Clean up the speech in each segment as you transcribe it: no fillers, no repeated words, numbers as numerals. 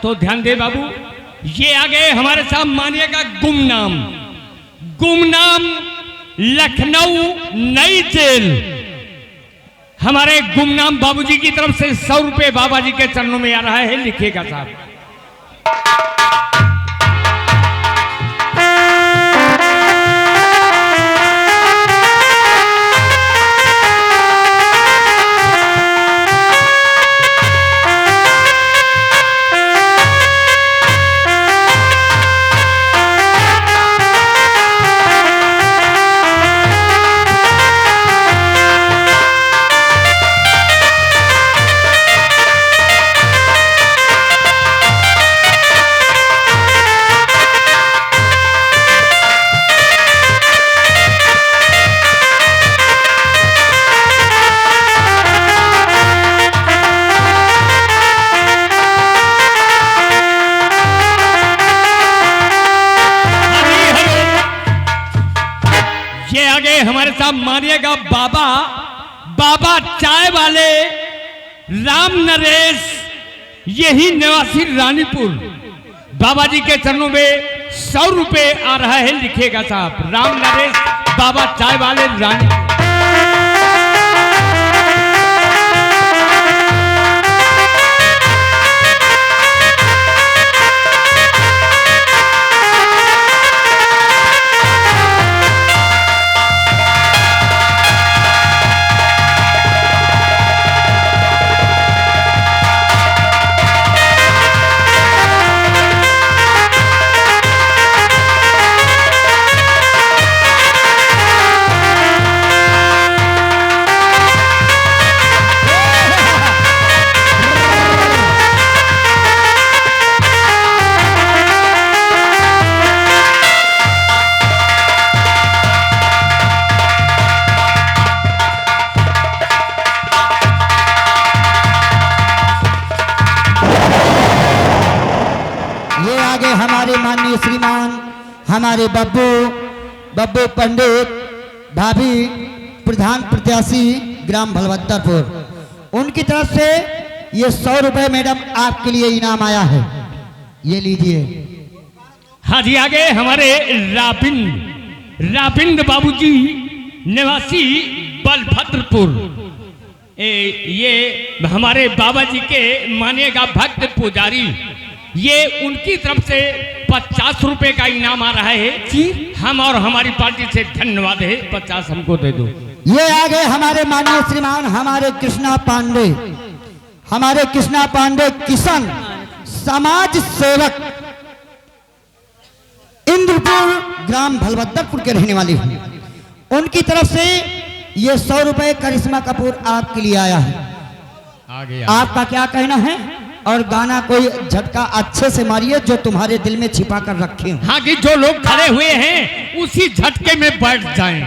तो ध्यान दे बाबू, ये आ गए हमारे साथ मानिएगा गुमनाम। गुमनाम लखनऊ नई जेल। हमारे गुमनाम बाबूजी की तरफ से 100 रुपए बाबा जी के चरणों में आ रहा है, लिखिएगा साहब। हमारे साथ मानिएगा बाबा, बाबा चाय वाले राम नरेश, यही निवासी रानीपुर। बाबा जी के चरणों में 100 रुपए आ रहा है, लिखिएगा साहब। राम नरेश बाबा चाय वाले रानीपुर। हमारे माननीय श्रीमान, हमारे बब्बू पंडित, भाभी प्रधान प्रत्याशी ग्राम भलवत्तरपुर, उनकी तरफ से ये 100 रुपए मैडम आपके लिए इनाम आया है, ये लीजिए। हाँ जी, आगे हमारे राबिंद बाबूजी निवासी बलभद्रपुर। ये हमारे बाबा जी के मानिएगा भक्त पुजारी, ये उनकी तरफ से 50 रुपए का इनाम आ रहा है जी। हम और हमारी पार्टी से धन्यवाद है, 50 हमको दे दो। ये आ गए हमारे माननीय श्रीमान, हमारे कृष्णा पांडे किशन, समाज सेवक, इंद्रपुर ग्राम भलभद्रपुर के रहने वाले हैं। उनकी तरफ से ये 100 रुपए करिश्मा कपूर आपके लिए आया है। आगे आपका क्या कहना है? और गाना कोई झटका अच्छे से मारिए जो तुम्हारे दिल में छिपा कर रखे। हाँ कि जो लोग खड़े हुए हैं उसी झटके में बैठ जाएं।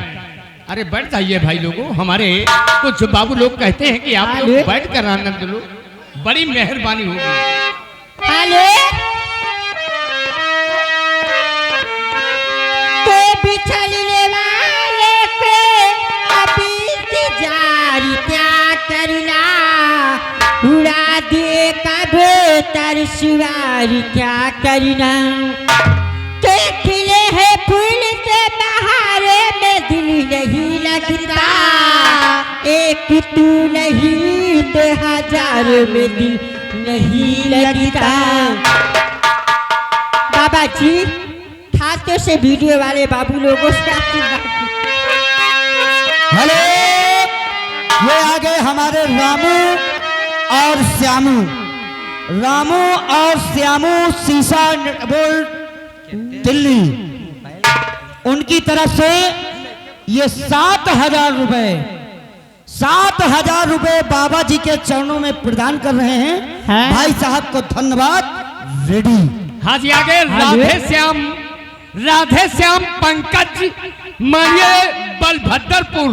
अरे बैठ जाइए भाई लोगों। हमारे कुछ बाबू लोग कहते हैं कि आप लोग बैठ कर आनंद लो, बड़ी मेहरबानी होगी। हेलो, तो बिछड़ने वाले पे अभी इंतजार क्या करना, उड़ा दे कभी तरसवार क्या करना। के खिले हैं फूल से बहारे में दिल नहीं लगता, एक तू नहीं तो 1000 में दिल नहीं लगता। बाबा जी खाते से वीडियो वाले बाबू लोगों से हेलो, ये आ गए हमारे रामू और श्यामू शीशा बोल्ट दिल्ली। उनकी तरफ से ये 7000 रुपए बाबा जी के चरणों में प्रदान कर रहे हैं। भाई साहब को धन्यवाद। रेडी। हाँ जी, आगे राधे श्याम पंकज मानिए बलभद्रपुर,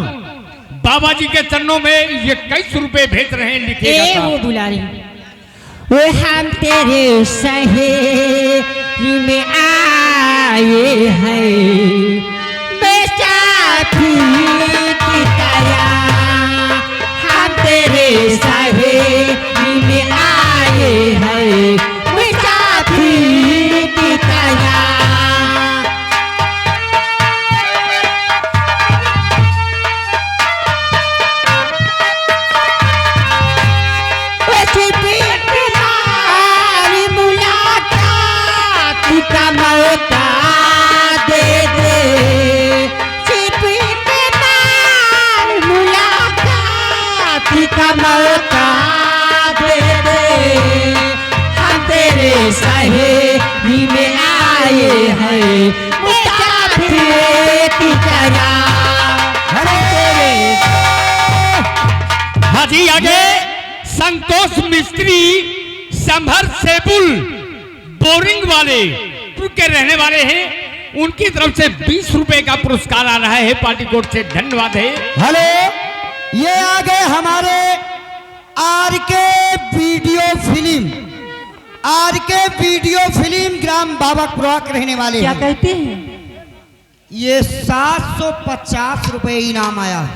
बाबा जी के चरणों में ये 21 रुपए भेज रहे हैं, लिखिएगा। वो बुला रही वो हम तेरे सहेली में आए हैं, बेचारी की तरह हम तेरे सहेली में आए हैं, बेचारी शादी का मौका दे दे, हम तेरे सहेली में आए हैं मुसाफिर की तरह। हाजी आगे संतोष मिस्त्री संभर सेबुल बोरिंग वाले के रहने वाले हैं, उनकी तरफ से 20 रुपए का पुरस्कार आ रहा है, पार्टी कोर्ट से धन्यवाद है। हेलो, ये आ गए हमारे आर के वीडियो फिल्म ग्राम बाबकपुरा के रहने वाले क्या हैं। कहते हैं? ये 750 रुपए इनाम आया है,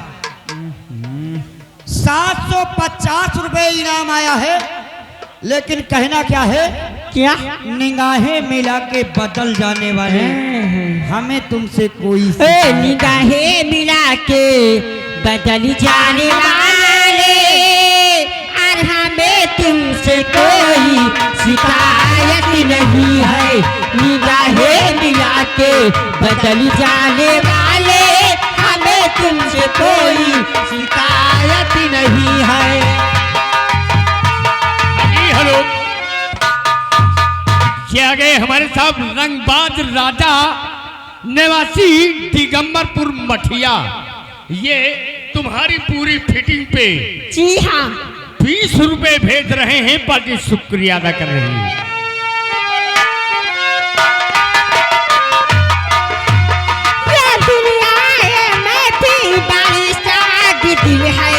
750 रुपए इनाम आया है। लेकिन कहना क्या है, क्या? निगाहें मिला के बदल जाने वाले हमें तुमसे कोई निगाहें मिला के बदल जाने वाले, और हमें तुमसे कोई शिकायत नहीं है। निगाहें मिला के बदल जाने वाले, हमें तुमसे कोई शिकायत नहीं है। हेलो, ये आ गए हमारे साहब रंगबाज राजा निवासी दिगंबरपुर मठिया। ये तुम्हारी पूरी फिटिंग पे जी हाँ, 20 रुपए भेज रहे हैं, पार्टी शुक्रिया अदा कर रही है। ये दुनिया है, मैं भी बारिशा की दिल है,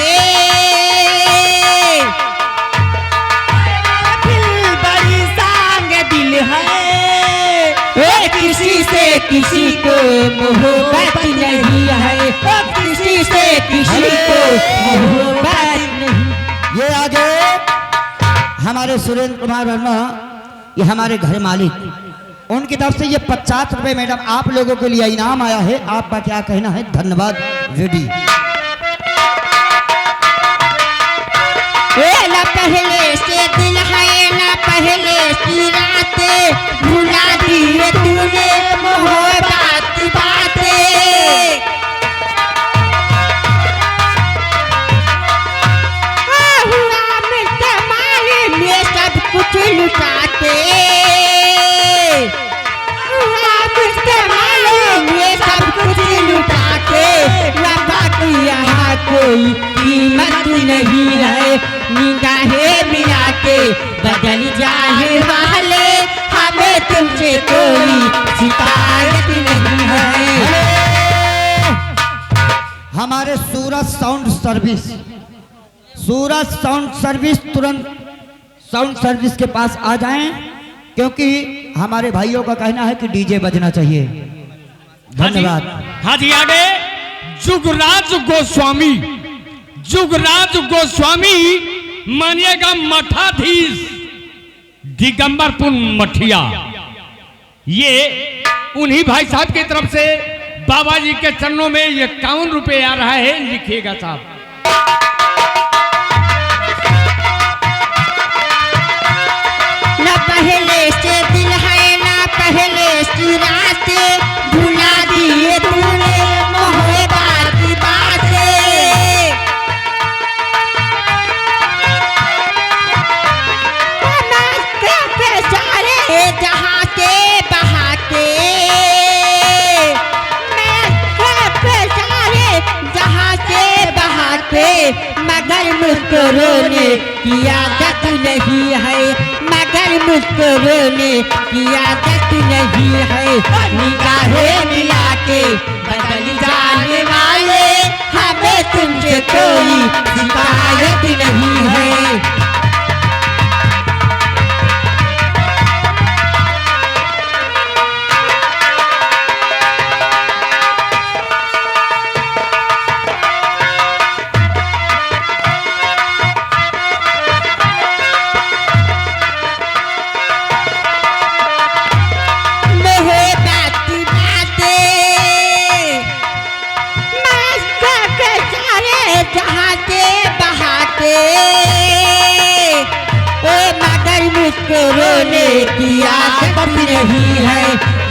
किसी से किसी को मोहब्बत नहीं है, किसी से किसी को मोहब्बत नहीं। ये आगे हमारे सुरेंद्र कुमार वर्मा, ये हमारे घर मालिक, उनकी तरफ से ये 50 रुपए मैडम आप लोगों के लिए इनाम आया है। आपका क्या कहना है? धन्यवाद रेडी। ना पहले से दिल है, ना पहले की रातें, भुला दिए तूने मोहब्बत बातें। हुआ मिलते माले में सब कुछ लुटाते, हुआ मिलते माले में सब कुछ लुटाते। बाकी यहाँ कोई कीमत नहीं है, निगाहें मिला के बदल जाने वाले, हमें तुमसे कोई शिकायत नहीं है। हमारे सूरज साउंड सर्विस तुरंत साउंड सर्विस के पास आ जाएं, क्योंकि हमारे भाइयों का कहना है कि डीजे बजना चाहिए। धन्यवाद। हाजी आगे जुगराज गोस्वामी मानिएगा मठाधीश दिगंबरपुर मठिया। ये उन्हीं भाई साहब की तरफ से बाबा जी के चरणों में 51 रुपए आ रहा है, लिखिएगा साहब। ना पहले से दिल है, ना पहले की रातें, भुला दिए तूने मोहब्बत की बातें। जहाँ के बहा के, जहाँ के बहा के, मगर मुझको रोने की आदत नहीं है, मगर मुझको रोने की आदत नहीं है। निगाहें मिला के बदल जाने वाले, हमें तुमसे कोई शिकायत नहीं है। मुझको रोने की आदत नहीं है,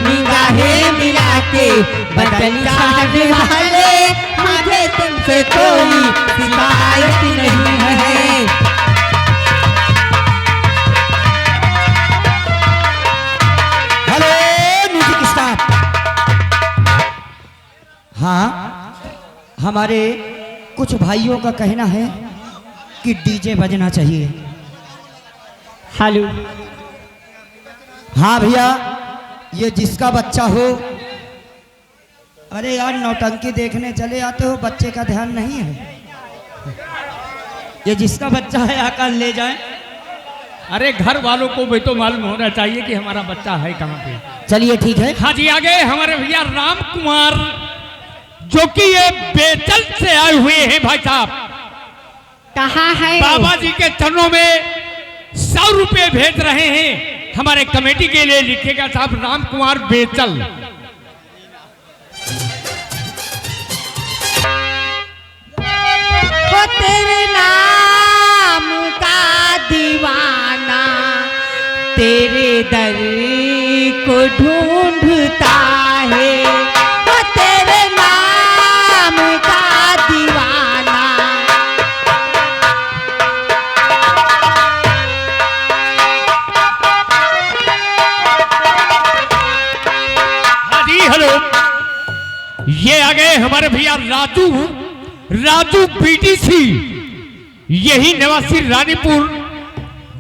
निगाहें मिला के बदल जाने वाले, हमें तुमसे कोई शिकायत नहीं है। हमारे कुछ भाइयों का कहना है कि डीजे बजना चाहिए। हेलो। हाँ भैया, ये जिसका बच्चा हो। अरे यार, नौटंकी देखने चले आते हो, बच्चे का ध्यान नहीं है। ये जिसका बच्चा है आकर ले जाए। अरे घर वालों को भी तो मालूम होना चाहिए कि हमारा बच्चा है कहाँ पे। चलिए ठीक है। हाँ जी, आगे हमारे भैया राम कुमार, जो कि ये बेचल से आए हुए हैं भाई साहब। कहाँ है? बाबा जी के चरणों में 100 रुपए भेज रहे हैं हमारे कमेटी के लिए। लिखेगा साहब राम कुमार बेचल। वो तेरे नाम का दीवाना तेरे दर को ढूंढता है। वो तेरे नाम का दीवाना। हाँ जी, हेलो। ये आ गए हमारे भैया राजू बीटीसी, यही निवासी रानीपुर।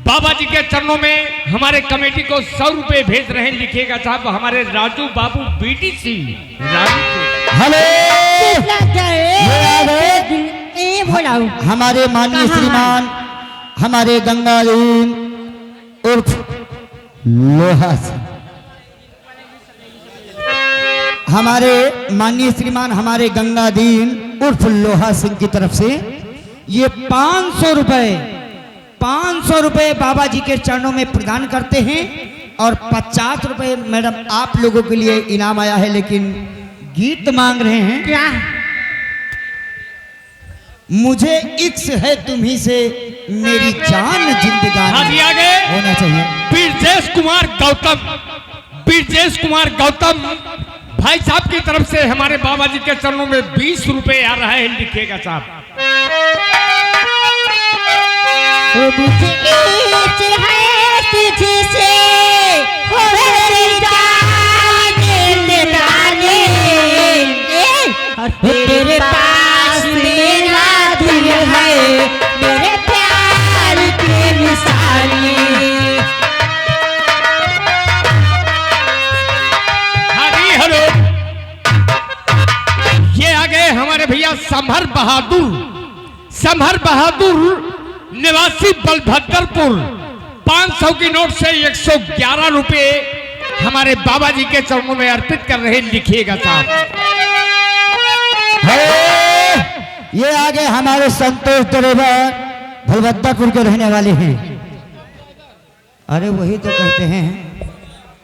बाबा जी के चरणों में हमारे कमेटी को 100 रुपए भेज रहे हैं। लिखिएगा साहब हमारे राजू बाबू बीटीसी रानीपुर। हेलो। बोलाओ। हमारे माननीय कहाँ श्रीमान, हमारे गंगादीन उर्फ लोहा से, हमारे माननीय श्रीमान हमारे गंगादीन उर्फ लोहा सिंह की तरफ से ये 500 रुपए बाबा जी के चरणों में प्रदान करते हैं। और 50 रुपए मैडम आप लोगों के लिए इनाम आया है, लेकिन गीत मांग रहे हैं। क्या? मुझे इक्स है तुम्ही से, मेरी जान हाँ जिंदगानी जी, आगे होना चाहिए। ब्रजेश कुमार गौतम भाई साहब की तरफ से हमारे बाबा जी के चरणों में 20 रुपए आ रहा है। लिखिएगा साहब। मुझे इश्क है तुझसे, हो मेरी जान दीवानी। तेरे पास मेरा दिल है, मेरे प्यार की निशानी। हाँ जी, हेलो। ये आ गए हमारे भैया समहर बहादुर निवासी बलभद्रपुर। 500 की नोट से 111 रुपए हमारे बाबा जी के चरणों में अर्पित कर रहे हैं। लिखिएगा साहब। ये आगे हमारे संतोष ड्राइवर बलभद्रपुर के रहने वाले हैं। अरे वही तो कहते हैं,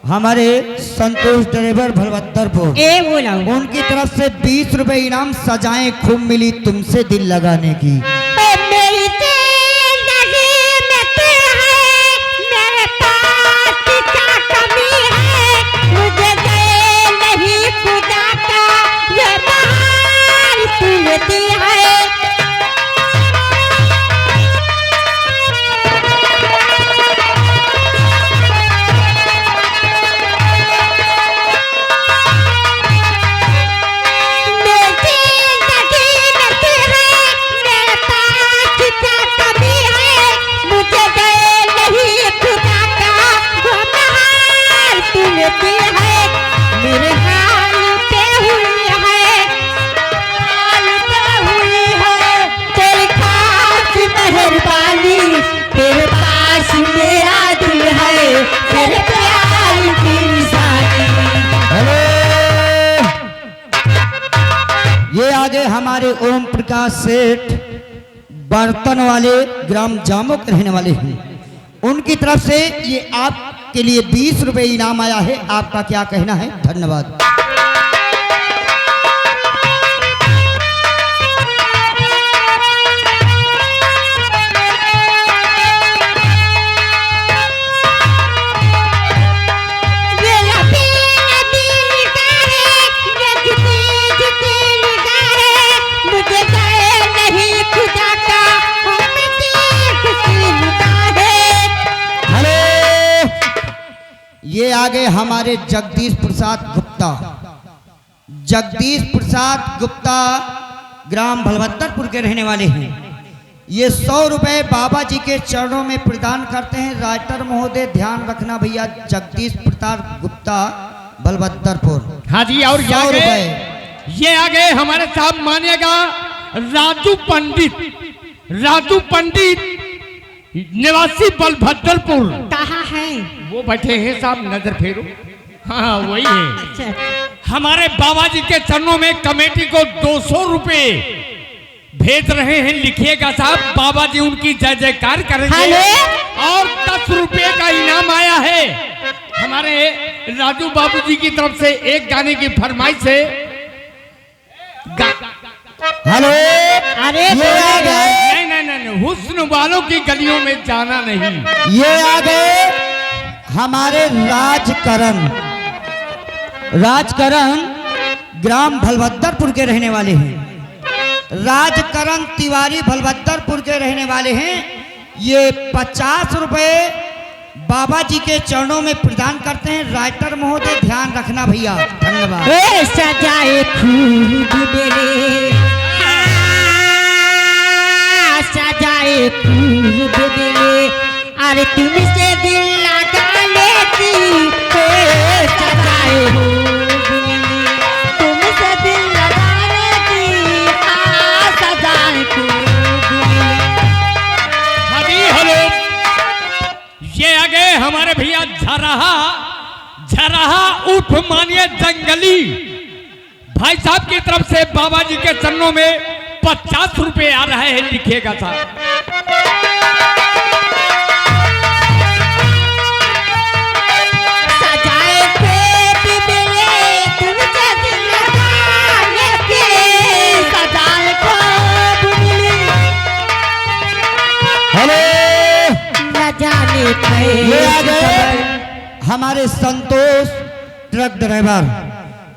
हमारे संतोष ड्राइवर बलभद्रपुर। बोलाओ। उनकी तरफ से 20 रुपए इनाम। सजाएं खूब मिली तुमसे दिल लगाने की। मेरी जिंदगी में तू है, मेरे पास क्या कमी है। मुझे दे नहीं खुदा का ये बहार तूने दी है। आगे हमारे ओम प्रकाश सेठ बर्तन वाले ग्राम जामो के रहने वाले हैं। उनकी तरफ से ये आपके लिए 20 रुपए इनाम आया है। आपका क्या कहना है? धन्यवाद। ये आगे हमारे जगदीश प्रसाद गुप्ता ग्राम भलभद्रपुर के रहने वाले हैं। ये 100 रुपए बाबा जी के चरणों में प्रदान करते हैं। राइटर महोदय ध्यान रखना भैया, जगदीश प्रताप गुप्ता, भलभद्रपुर। हाँ जी, और 100 रुपए। ये आ गए हमारे साहब मानिएगा राजू पंडित, राजू पंडित निवासी बलभद्रपुर। कहाँ है? वो बैठे हैं साहब, नजर फेरो। हाँ वही है। अच्छा, हमारे बाबा जी के चरणों में कमेटी को 200 रुपए भेज रहे हैं। लिखिएगा साहब, बाबा जी उनकी जय जयकार करेंगे। और 10 रुपए का इनाम आया है हमारे राजू बाबू जी की तरफ से। एक गाने की फरमाइश है। हेलो, अरे ये आ गए, नहीं नहीं नहीं, हुस्न वालों की गलियों में जाना नहीं। ये आ गए हमारे राजकरण, राजकरण ग्राम भलभद्रपुर के रहने वाले हैं। राजकरण तिवारी भलभद्रपुर के रहने वाले हैं। ये 50 रुपए बाबा जी के चरणों में प्रदान करते हैं। राइटर महोदय ध्यान रखना भैया, धन्यवाद। ए सजाए खूब मेरे, सजाए खूब मेरे, अरे तुमसे दिल लगा लेती, सजाए खूब मेरे, तुमसे दिल लगा लेती, सजाए खूब मेरे। हेलो, ये आ गए हमारे भैया झरहा, झरहा उर्फ मानिए जंगली भाई साहब की तरफ से। बाबा जी के चरणों में 50 रुपए आ रहे हैं। लिखिएगा साहब। सजाए पेट मेरे, तुमसे दिल लगा लेके, सजाए खूब मेरे, हेलो, न जाने ये आ गए कैसे हमारे संतोष ट्रक ड्राइवर।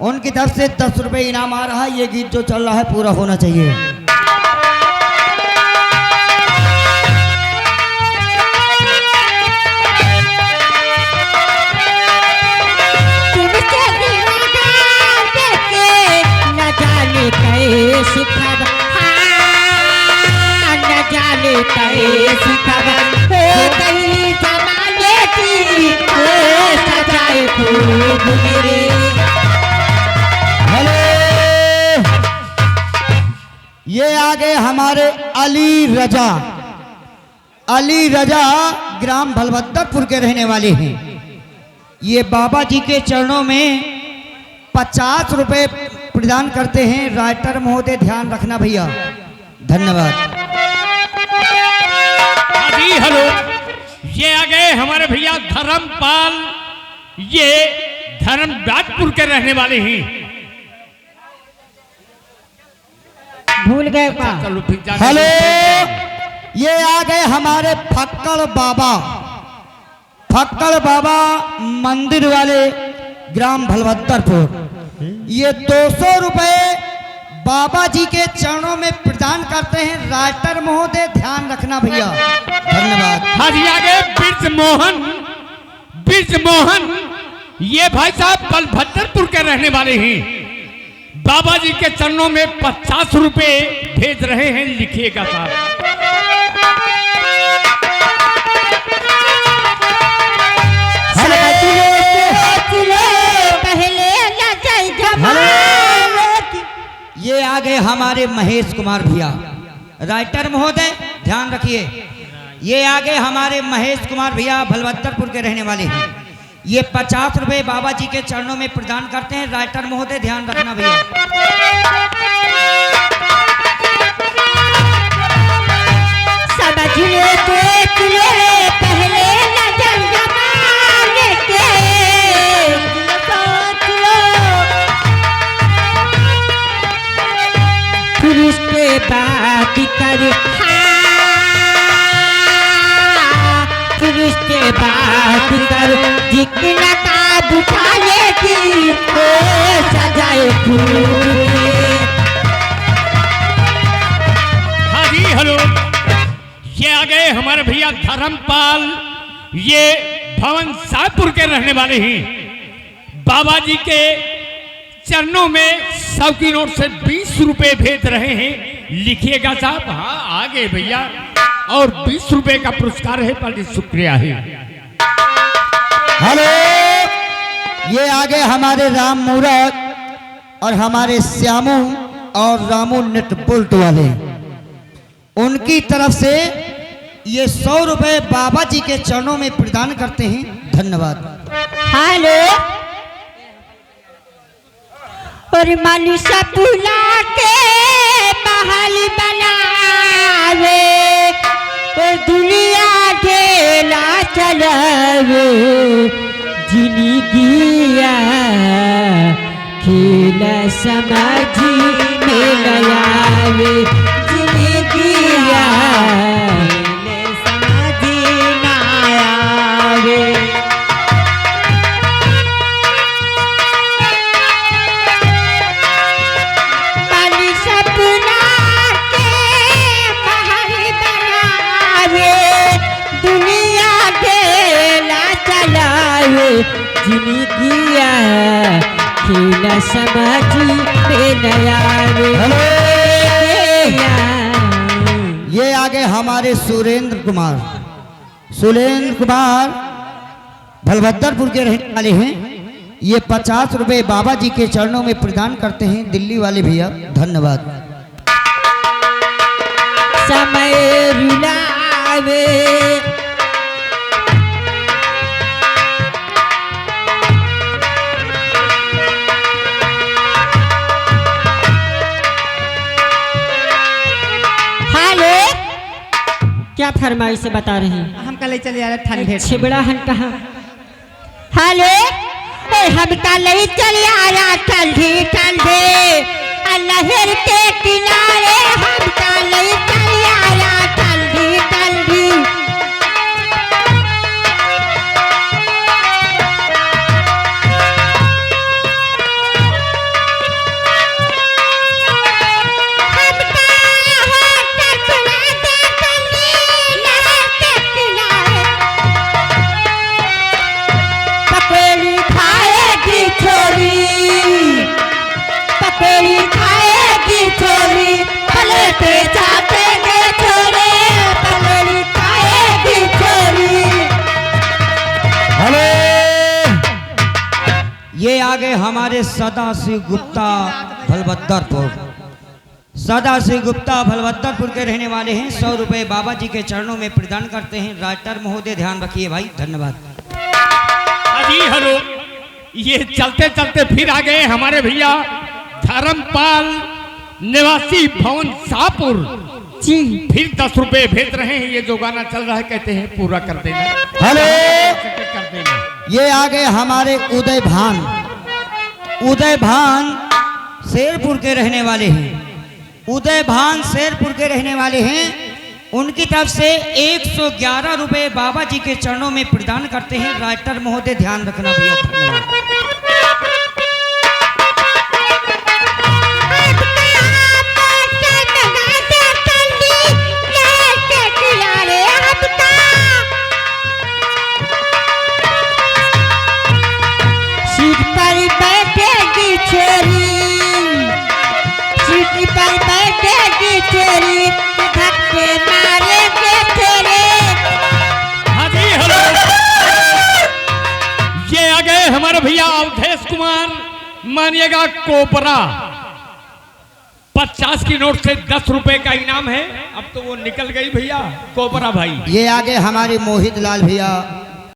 उनकी तरफ से 10 रुपए इनाम आ रहा है। ये गीत जो चल रहा है पूरा होना चाहिए। तुमसे दिल लगा लेके, न जाने कैसे खबर, हाँ, न जाने कैसे खबर हो गई जमाने की, सजाए खूब मेरे। हेलो, ये आ गए हमारे अली रजा, अली रजा ग्राम भलभद्रपुर के रहने वाले हैं। ये बाबा जी के चरणों में 50 रुपए प्रदान करते हैं। राइटर महोदय ध्यान रखना भैया, धन्यवाद। अभी हेलो, ये आ गए हमारे भैया धर्मपाल, ये धर्मराजपुर के रहने वाले हैं। भूल गए का? चलो फिर जाने हेलो, दो। ये आ गए हमारे फक्कड़ बाबा, फक्कड़ बाबा मंदिर वाले ग्राम भलभद्रपुर। ये 200 रुपए बाबा जी के चरणों में प्रदान करते हैं। राइटर महोदय ध्यान रखना भैया, धन्यवाद। हाँ जी, आ गए बिरज मोहन, बिरज मोहन ये भाई साहब बलभद्रपुर के रहने वाले हैं। बाबा जी के चरणों में 50 रुपए भेज रहे हैं। लिखिएगा साहब। पहले ये आ गए हमारे महेश कुमार भैया। राइटर महोदय ध्यान रखिए, ये आ गए हमारे महेश कुमार भैया, भलभद्रपुर के रहने वाले हैं। ये 50 रुपए बाबा जी के चरणों में प्रदान करते हैं। राइटर महोदय ध्यान रखना भैया। समझ ले देख ले पहले नजर जमाने के, सोच लो फिर उसके बाद कर, फिर उसके बाद कर जितना काब उठा लेगी वो सजाए फूल। हाँ जी हेलो, ये आ गए हमारे भैया धर्मपाल, ये भवन साहपुर के रहने वाले हैं। बाबा जी के चरणों में 100 की नोट से 20 रुपए भेज रहे हैं। लिखिएगा साहब। हाँ आगे भैया। और 20 रुपए का पुरस्कार है। बड़ी शुक्रिया है। हेलो, ये आगे हमारे राम मूरत और हमारे श्यामू और रामू नेट बोल्ट वाले, उनकी तरफ से ये 100 रुपए बाबा जी के चरणों में प्रदान करते हैं। धन्यवाद। हेलो, और मनुष्य बुला के महल बनावे, और दुनिया ढेला चलावे, जिंदगिया खेल समझ में नयावे, जिंदगिया खेल समझ न आवे। जिंदगिया खेल समझ में नया। ये आगे हमारे सुरेंद्र कुमार भलभद्रपुर के रहने वाले हैं। ये 50 रुपए बाबा जी के चरणों में प्रदान करते हैं। दिल्ली वाले भैया, धन्यवाद। समय रुलावे, क्या फरमाइश से बता रहे हैं? हम कल चले जा रहे ठंडे छिबड़ा हन कहा। हेलो, हम कल चले आया ठंडे ठंडे लहर के किनारे, हम कल चले आया ठंडी ठंडी। ये आगे हमारे सदाशिव गुप्ता भलभद्रपुर के रहने वाले हैं। 100 रुपए बाबा जी के चरणों में प्रदान करते हैं। राइटर महोदय ध्यान रखिए भाई, धन्यवाद। जी हेलो, ये चलते चलते फिर आ गए हमारे भैया धर्मपाल निवासी भवन शाहपुर जी। फिर 10 रुपए भेज रहे हैं। ये जो गाना चल रहा है कहते हैं पूरा कर देना। हेलो, कर देना। ये आगे हमारे उदय भान शेरपुर के रहने वाले हैं। उनकी तरफ से 111 रुपए बाबा जी के चरणों में प्रदान करते हैं। राइटर महोदय ध्यान रखना भैया, धन्यवाद। हमारे भैया अवधेश कुमार मानिएगा कोपरा, 50 की नोट से 10 रुपए का इनाम है। अब तो वो निकल गई भैया कोपरा भाई। ये आगे हमारे मोहित लाल भैया